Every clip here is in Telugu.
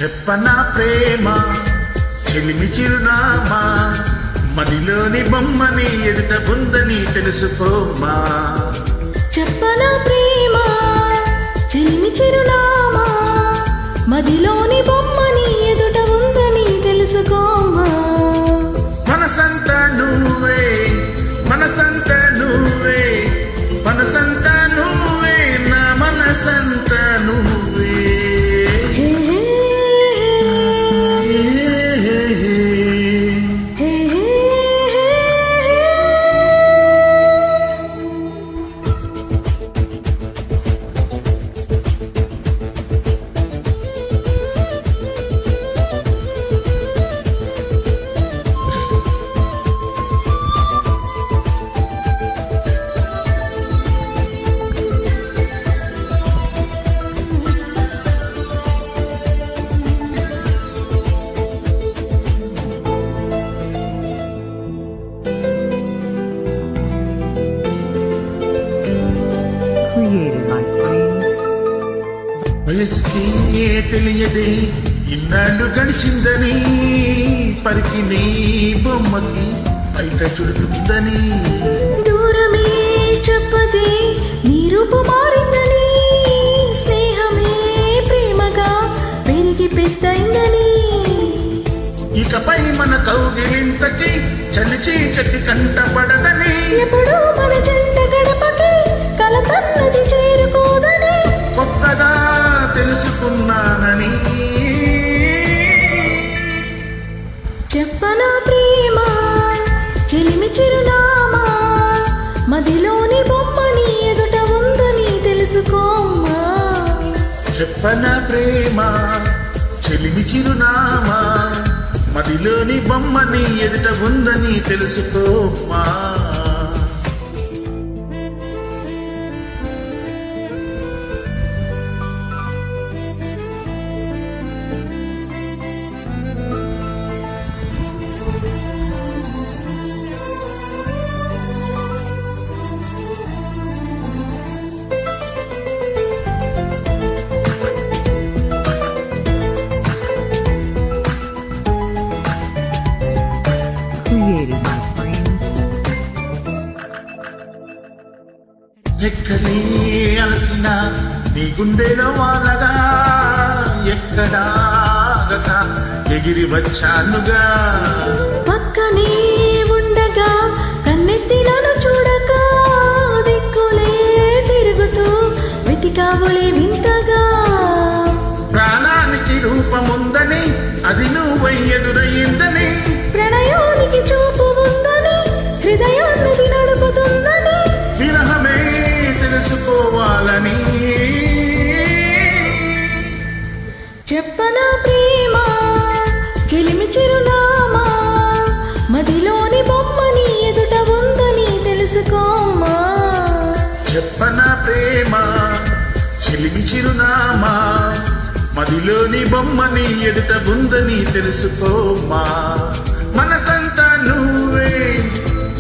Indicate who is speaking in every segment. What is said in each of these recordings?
Speaker 1: చెప్పనా ప్రేమ చెలిమి చిరునామా, మదిలోని బొమ్మని ఎదుట ఉందని తెలుసుకోమా.
Speaker 2: చెప్పనా ప్రేమ చెలిమి చిరునామా, మదిలోని బొమ్మని ఎదుట ఉందని తెలుసుకోమా.
Speaker 1: మనసంతా నువ్వే, మనసంతా నువ్వే, మనసంతా నువ్వే, నా మనసంతా నువ్వే. వయసుకి తెలియదే ఇన్నాళ్ళు గడిచిందని, పరికి నీ బొమ్మకి బయట చుడుతుందని.
Speaker 2: దూరమే చెప్పదే నీ రూపు మారిందని, స్నేహమే ప్రేమగా పెరిగి పెద్దయిందని.
Speaker 1: ఇకపై మన కౌగిలింతకి చలి చీకటి కంటపడదని,
Speaker 2: ఎప్పుడు మన జంట గడపకి కలతన్నది చేరుకోదని
Speaker 1: కొత్తగా తెలుసుకున్నానని.
Speaker 2: చెప్పనా ప్రేమ చెలిమి చిరునామా, మదిలోని బొమ్మని ఎదుట ఉందని తెలుసుకోమా.
Speaker 1: చెప్పనా ప్రేమ చెలిమి చిరునామా, మదిలోని బొమ్మని ఎదుట ఉందని తెలుసుకోమా. ఎక్కడే అలసిన నీ గుండెలో వాలగా, ఎక్కడాగక ఎగిరి వచ్చానుగా.
Speaker 2: పక్కనే ఉండగా కన్నెత్తి నన్ను చూడక, దిక్కులే తిరుగుతూ వెతికావులే వింతగా.
Speaker 1: ప్రాణానికి రూపముందని అది నువ్వై ఎదురయ్యిందని,
Speaker 2: ప్రణయానికి చూపు ఉందని హృదయాన్ని నడుపుతుందని,
Speaker 1: విరహమే తెలుసుకోవాలని.
Speaker 2: చెప్పనా ప్రేమ చెలిమి చిరునామా, మదిలోని బొమ్మని ఎదుట ఉందని తెలుసుకోమా.
Speaker 1: చెప్పనా ప్రేమ చెలిమి చిరునామా, మదిలోని బొమ్మని ఎదుట ఉందని తెలుసుకోమా. మనసంతా నువ్వే,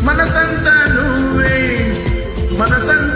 Speaker 1: మనసంతా నువ్వే, మనసంతా